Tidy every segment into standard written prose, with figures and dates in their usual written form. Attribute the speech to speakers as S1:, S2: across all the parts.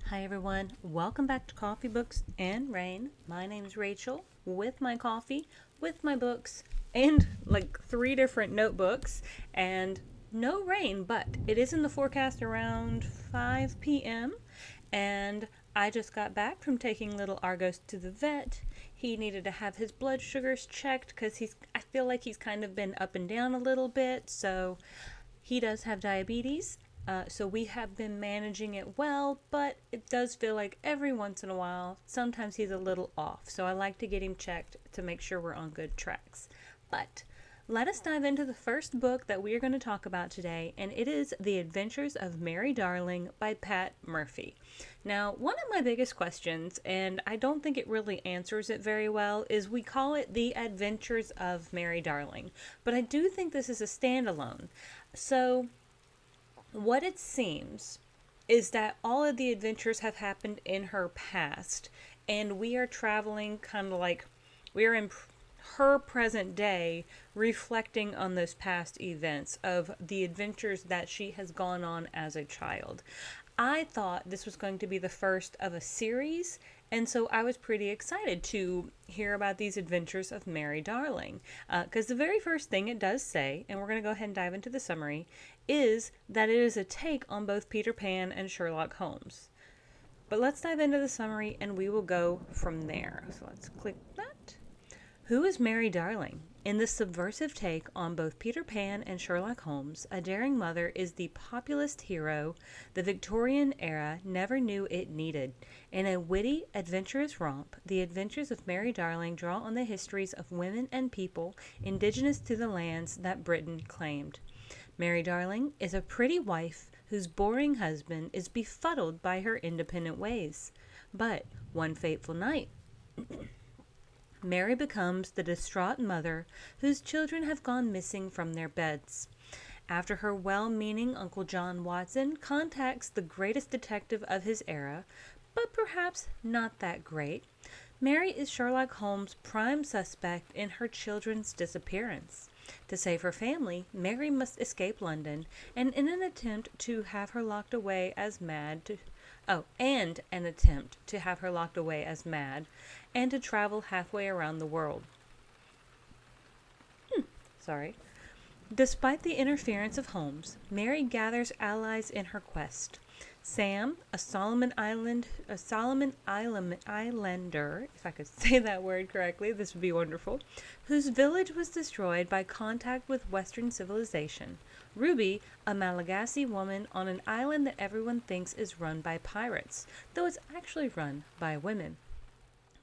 S1: Hi everyone, welcome back to Coffee Books and Rain. My name's Rachel with my coffee, with my books, and like 3 different notebooks, and no rain, but it is in the forecast around 5 p.m. And I just got back from taking little Argos to the vet. He needed to have his blood sugars checked because I feel like he's kind of been up and down a little bit, so he does have diabetes, so we have been managing it well, but it does feel like every once in a while, sometimes he's a little off. So I like to get him checked to make sure we're on good tracks. But let us dive into the first book that we are going to talk about today, and it is The Adventures of Mary Darling by Pat Murphy. Now, one of my biggest questions, and I don't think it really answers it very well, is we call it The Adventures of Mary Darling, but I do think this is a standalone. So, what it seems is that all of the adventures have happened in her past, and we are traveling kind of like we're in her present day, reflecting on those past events of the adventures that she has gone on as a child. I thought this was going to be the first of a series, and so I was pretty excited to hear about these adventures of Mary Darling. Because the very first thing it does say, and we're going to go ahead and dive into the summary, is that it is a take on both Peter Pan and Sherlock Holmes. But let's dive into the summary and we will go from there. So let's click that. Who is Mary Darling? In this subversive take on both Peter Pan and Sherlock Holmes, a daring mother is the populist hero the Victorian era never knew it needed. In a witty, adventurous romp, the adventures of Mary Darling draw on the histories of women and people indigenous to the lands that Britain claimed. Mary Darling is a pretty wife whose boring husband is befuddled by her independent ways. But one fateful night, Mary becomes the distraught mother whose children have gone missing from their beds. After her well-meaning Uncle John Watson contacts the greatest detective of his era, but perhaps not that great, Mary is Sherlock Holmes' prime suspect in her children's disappearance. To save her family, Mary must escape London, and in an attempt to have her locked away as mad to and an attempt to have her locked away as mad, and to travel halfway around the world. Sorry. Despite the interference of Holmes, Mary gathers allies in her quest. Sam, a Solomon Islander, if I could say that word correctly, this would be wonderful, whose village was destroyed by contact with Western civilization. Ruby, a Malagasy woman on an island that everyone thinks is run by pirates, though it's actually run by women.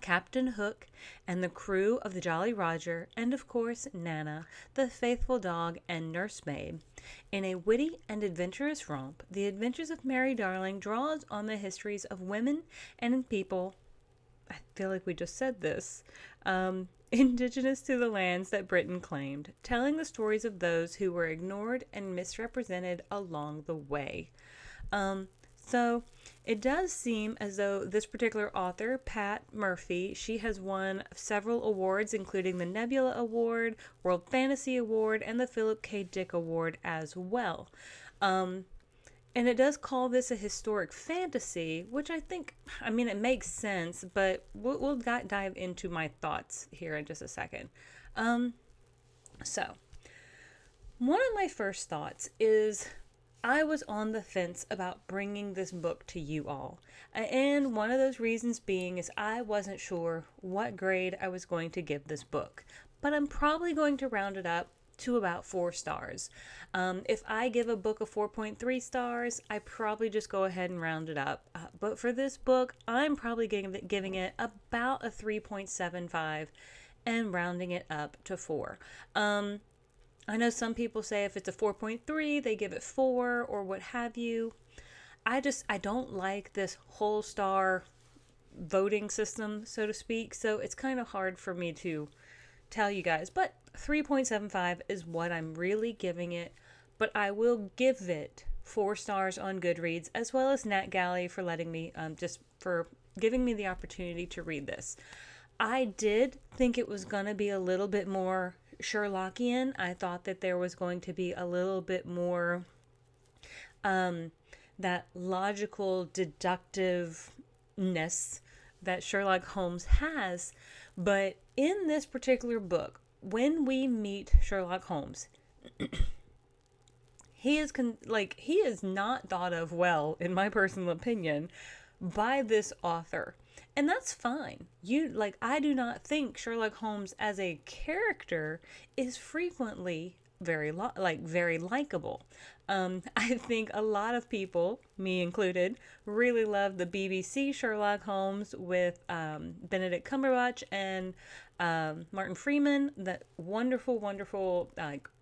S1: Captain Hook and the crew of the Jolly Roger, and of course Nana, the faithful dog and nursemaid. In a witty and adventurous romp, The Adventures of Mary Darling draws on the histories of women and people, I feel like we just said this, indigenous to the lands that Britain claimed, telling the stories of those who were ignored and misrepresented along the way. So it does seem as though this particular author, Pat Murphy, she has won several awards, including the Nebula Award, World Fantasy Award, and the Philip K. Dick Award as well. And it does call this a historic fantasy, which it makes sense, but we'll dive into my thoughts here in just a second. So, one of my first thoughts is I was on the fence about bringing this book to you all. And one of those reasons being is I wasn't sure what grade I was going to give this book. But I'm probably going to round it up to about 4 stars. If I give a book a 4.3 stars, I probably just go ahead and round it up. But for this book, I'm probably giving it about a 3.75 and rounding it up to 4. I know some people say if it's a 4.3, they give it 4 or what have you. I don't like this whole star voting system, so to speak. So it's kind of hard for me to tell you guys. But 3.75 is what I'm really giving it. But I will give it 4 stars on Goodreads, as well as Nat Galley for letting me, for giving me the opportunity to read this. I did think it was going to be a little bit more Sherlockian. I thought that there was going to be a little bit more that logical deductiveness that Sherlock Holmes has. But in this particular book, when we meet Sherlock Holmes, he is not thought of well, in my personal opinion, by this author. And that's fine. I do not think Sherlock Holmes as a character is frequently very likable. I think a lot of people, me included, really love the BBC Sherlock Holmes with Benedict Cumberbatch and Martin Freeman. That wonderful, wonderful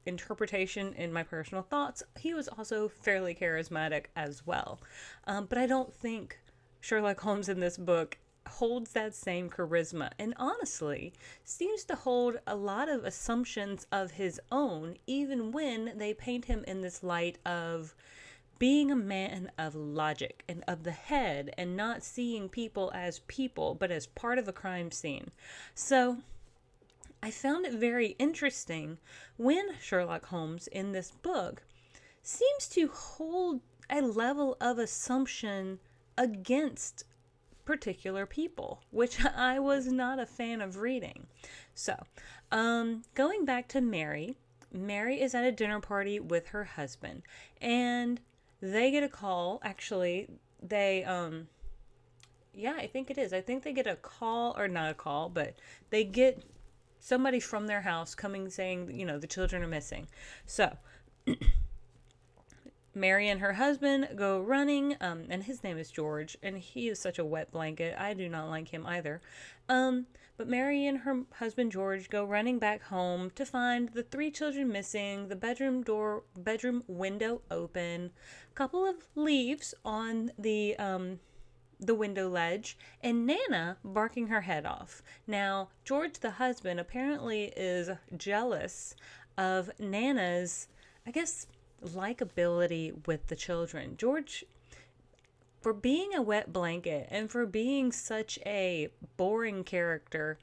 S1: interpretation in my personal thoughts. He was also fairly charismatic as well. But I don't think Sherlock Holmes in this book holds that same charisma, and honestly seems to hold a lot of assumptions of his own, even when they paint him in this light of being a man of logic and of the head, and not seeing people as people but as part of a crime scene. So I found it very interesting when Sherlock Holmes in this book seems to hold a level of assumption against particular people, which I was not a fan of reading. So, going back to Mary, Mary is at a dinner party with her husband, and they get a call. Actually, yeah, I think it is. I think they get a call, or not a call, but they get somebody from their house coming saying, the children are missing. So, Mary and her husband go running, and his name is George, and he is such a wet blanket. I do not like him either. But Mary and her husband George go running back home to find the three children missing, the bedroom window open, a couple of leaves on the window ledge, and Nana barking her head off. Now, George, the husband, apparently is jealous of Nana's, I guess, likability with the children. George, for being a wet blanket and for being such a boring character,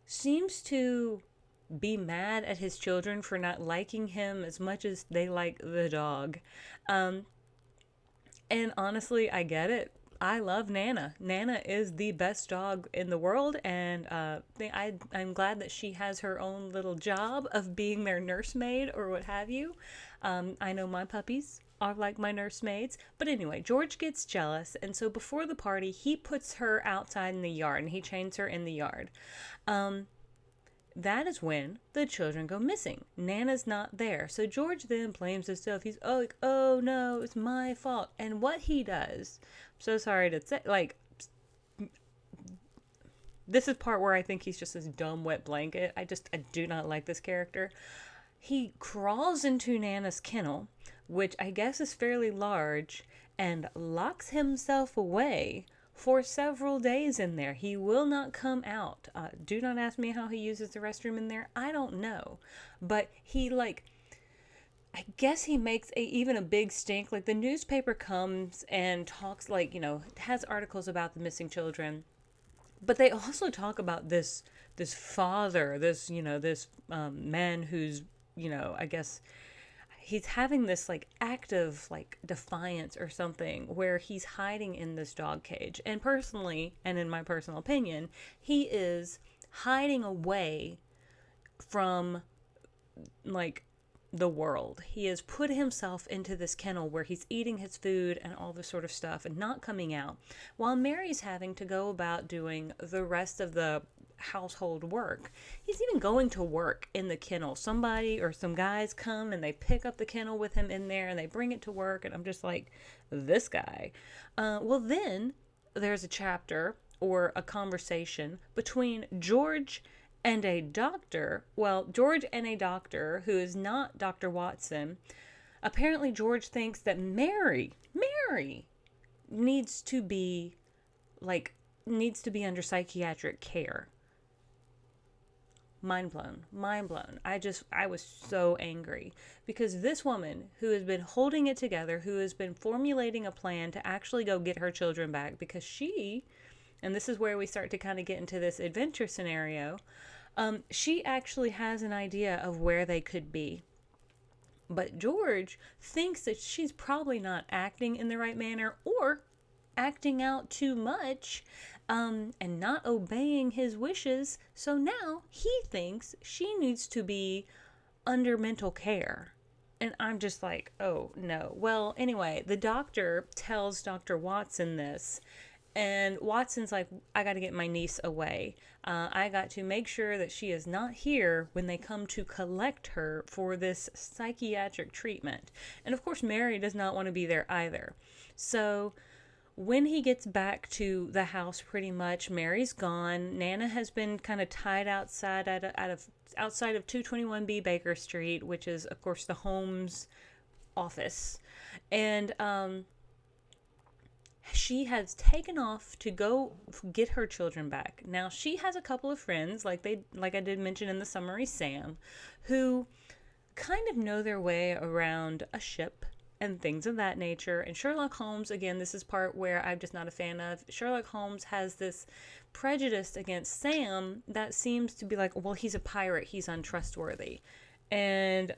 S1: seems to be mad at his children for not liking him as much as they like the dog. And honestly, I get it. I love Nana. Nana is the best dog in the world, and I'm glad that she has her own little job of being their nursemaid or what have you. I know my puppies are like my nursemaids. But anyway, George gets jealous, and so before the party, he puts her outside in the yard, and he chains her in the yard. That is when the children go missing. Nana's not there. So George then blames himself. He's oh no, it's my fault. And what he does, I'm so sorry to say, this is part where I think he's just this dumb wet blanket. I do not like this character. He crawls into Nana's kennel, which I guess is fairly large, and locks himself away for several days in there. He will not come out. Do not ask me how he uses the restroom in there. I don't know. But he, I guess he makes even a big stink. Like, the newspaper comes and talks, has articles about the missing children. But they also talk about this father, this man who's, I guess he's having this act of defiance or something, where he's hiding in this dog cage. And personally, and in my personal opinion, he is hiding away from the world. He has put himself into this kennel where he's eating his food and all this sort of stuff and not coming out, while Mary's having to go about doing the rest of the household work. He's even going to work in the kennel. Somebody or some guys come and they pick up the kennel with him in there and they bring it to work, and I'm just like, this guy. Well, then there's a chapter or a conversation between George and a doctor. Well, George and a doctor who is not Dr. Watson. Apparently George thinks that Mary needs to be under psychiatric care. Mind blown. I was so angry, because this woman who has been holding it together, who has been formulating a plan to actually go get her children back, because she, and this is where we start to kind of get into this adventure scenario, she actually has an idea of where they could be. But George thinks that she's probably not acting in the right manner or acting out too much, and not obeying his wishes. So now he thinks she needs to be under mental care. And I'm just like, oh no. Well, anyway, the doctor tells Dr. Watson this. And Watson's like, I got to get my niece away. I got to make sure that she is not here when they come to collect her for this psychiatric treatment. And of course, Mary does not want to be there either. So when he gets back to the house, pretty much Mary's gone. Nana has been kind of tied outside outside of 221B Baker Street, which is of course the Holmes office, and she has taken off to go get her children back. Now she has a couple of friends, like I did mention in the summary, Sam, who kind of know their way around a ship and things of that nature. And Sherlock Holmes, again, this is part where I'm just not a fan of. Sherlock Holmes has this prejudice against Sam that seems to be like, well, he's a pirate, he's untrustworthy. And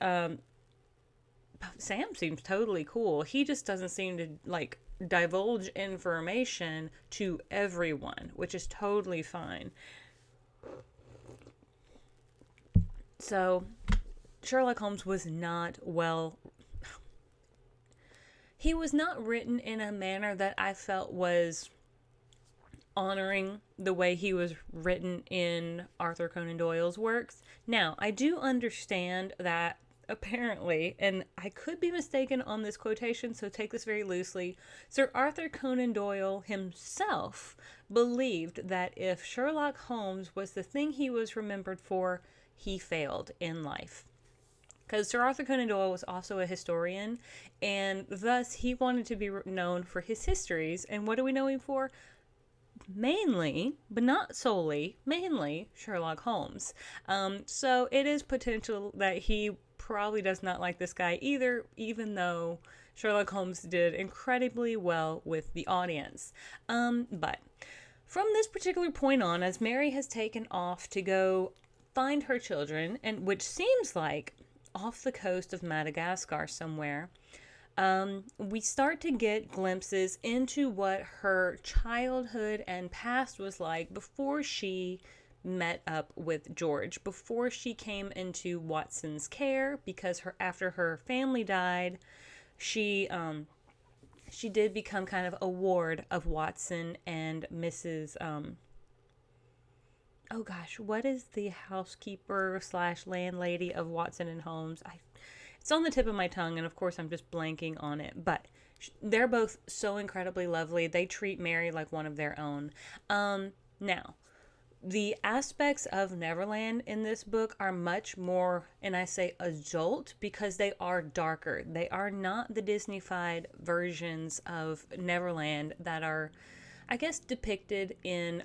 S1: Sam seems totally cool. He just doesn't seem to like divulge information to everyone, which is totally fine. So Sherlock Holmes was not he was not written in a manner that I felt was honoring the way he was written in Arthur Conan Doyle's works. Now, I do understand that apparently, and I could be mistaken on this quotation, so take this very loosely, Sir Arthur Conan Doyle himself believed that if Sherlock Holmes was the thing he was remembered for, he failed in life. Because Sir Arthur Conan Doyle was also a historian, and thus he wanted to be known for his histories. And what do we know him for? Mainly, but not solely, mainly Sherlock Holmes. So it is potential that he probably does not like this guy either, even though Sherlock Holmes did incredibly well with the audience. But from this particular point on, as Mary has taken off to go find her children, and which seems like off the coast of Madagascar somewhere, we start to get glimpses into what her childhood and past was like before she met up with George, before she came into Watson's care, because after her family died, she did become kind of a ward of Watson and Mrs. Oh gosh, what is the housekeeper / landlady of Watson and Holmes? It's on the tip of my tongue, and of course I'm just blanking on it. But they're both so incredibly lovely. They treat Mary like one of their own. Now, the aspects of Neverland in this book are much more, and I say adult, because they are darker. They are not the Disney-fied versions of Neverland that are, I guess, depicted in,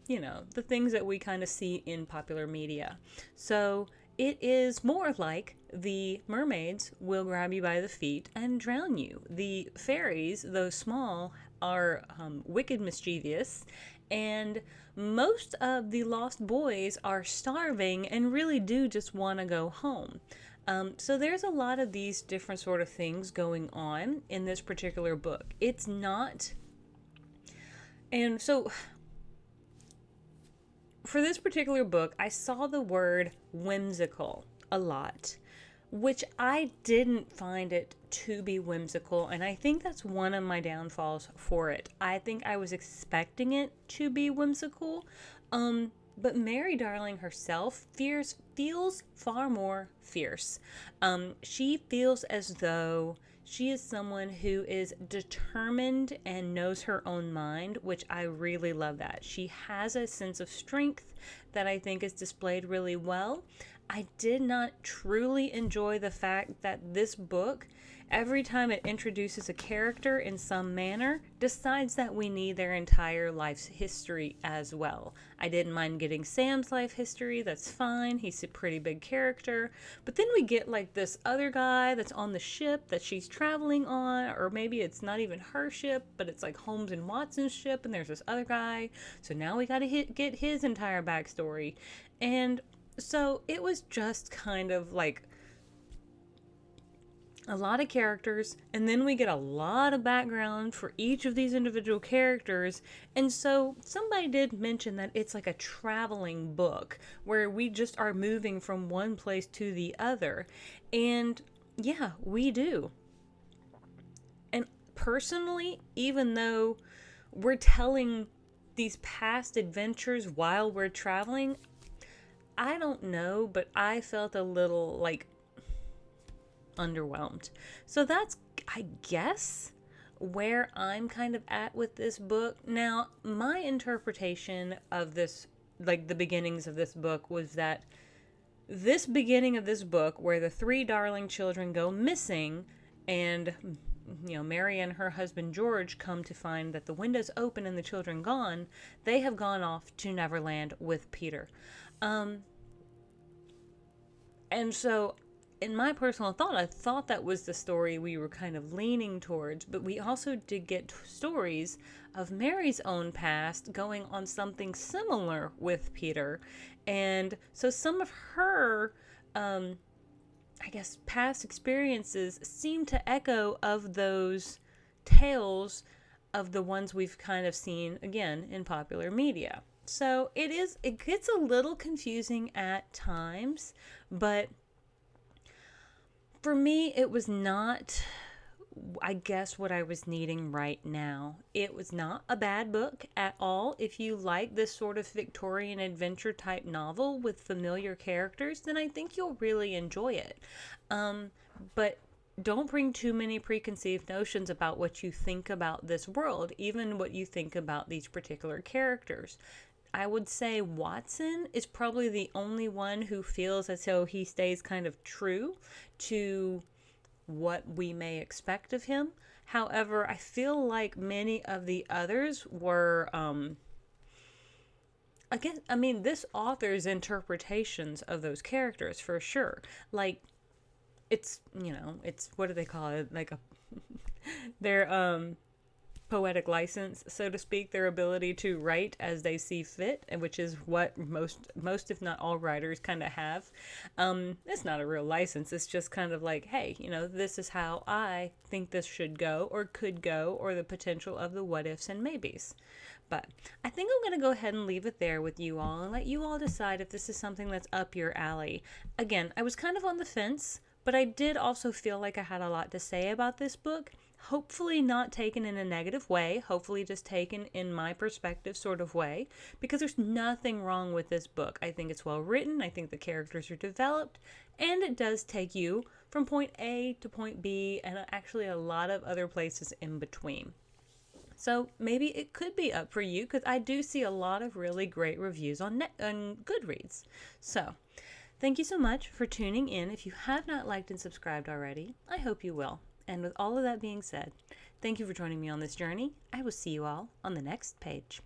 S1: the things that we kind of see in popular media. So it is more like the mermaids will grab you by the feet and drown you. The fairies, though small, are wicked mischievous, and most of the lost boys are starving and really do just want to go home. So there's a lot of these different sort of things going on in this particular book. It's not... And so for this particular book, I saw the word whimsical a lot, which I didn't find it to be whimsical, and I think that's one of my downfalls for it. I think I was expecting it to be whimsical, but Mary Darling herself feels far more fierce. She feels as though she is someone who is determined and knows her own mind, which I really love that. She has a sense of strength that I think is displayed really well. I did not truly enjoy the fact that this book, every time it introduces a character in some manner, decides that we need their entire life's history as well. I didn't mind getting Sam's life history, that's fine, he's a pretty big character, but then we get like this other guy that's on the ship that she's traveling on, or maybe it's not even her ship, but it's like Holmes and Watson's ship, and there's this other guy, so now we gotta get his entire backstory. And so it was just kind of like a lot of characters, and then we get a lot of background for each of these individual characters. And so somebody did mention that it's like a traveling book where we just are moving from one place to the other. And yeah, we do. And personally, even though we're telling these past adventures while we're traveling, I don't know, but I felt a little like underwhelmed. So that's, I guess, where I'm kind of at with this book. Now, my interpretation of this, like the beginnings of this book, was that this beginning of this book, where the three darling children go missing, and Mary and her husband George come to find that the window's open and the children gone, they have gone off to Neverland with Peter. And so, in my personal thought, I thought that was the story we were kind of leaning towards, but we also did get stories of Mary's own past going on something similar with Peter. And so some of her, I guess, past experiences seem to echo of those tales of the ones we've kind of seen, again, in popular media. So it gets a little confusing at times, but for me, it was not, I guess, what I was needing right now. It was not a bad book at all. If you like this sort of Victorian adventure type novel with familiar characters, then I think you'll really enjoy it. But don't bring too many preconceived notions about what you think about this world, even what you think about these particular characters. I would say Watson is probably the only one who feels as though he stays kind of true to what we may expect of him. However, I feel like many of the others were, again, I mean, this author's interpretations of those characters for sure. Like, it's, it's, what do they call it? Like their, poetic license, so to speak, their ability to write as they see fit, which is what most if not all writers kind of have. It's not a real license. It's just kind of like, hey, this is how I think this should go or could go, or the potential of the what ifs and maybes. But I think I'm going to go ahead and leave it there with you all and let you all decide if this is something that's up your alley. Again, I was kind of on the fence, but I did also feel like I had a lot to say about this book. Hopefully not taken in a negative way, hopefully just taken in my perspective sort of way, because there's nothing wrong with this book. I think it's well written, I think the characters are developed, and it does take you from point A to point B, and actually a lot of other places in between. So maybe it could be up for you, because I do see a lot of really great reviews on Goodreads. So thank you so much for tuning in. If you have not liked and subscribed already, I hope you will. And with all of that being said, thank you for joining me on this journey. I will see you all on the next page.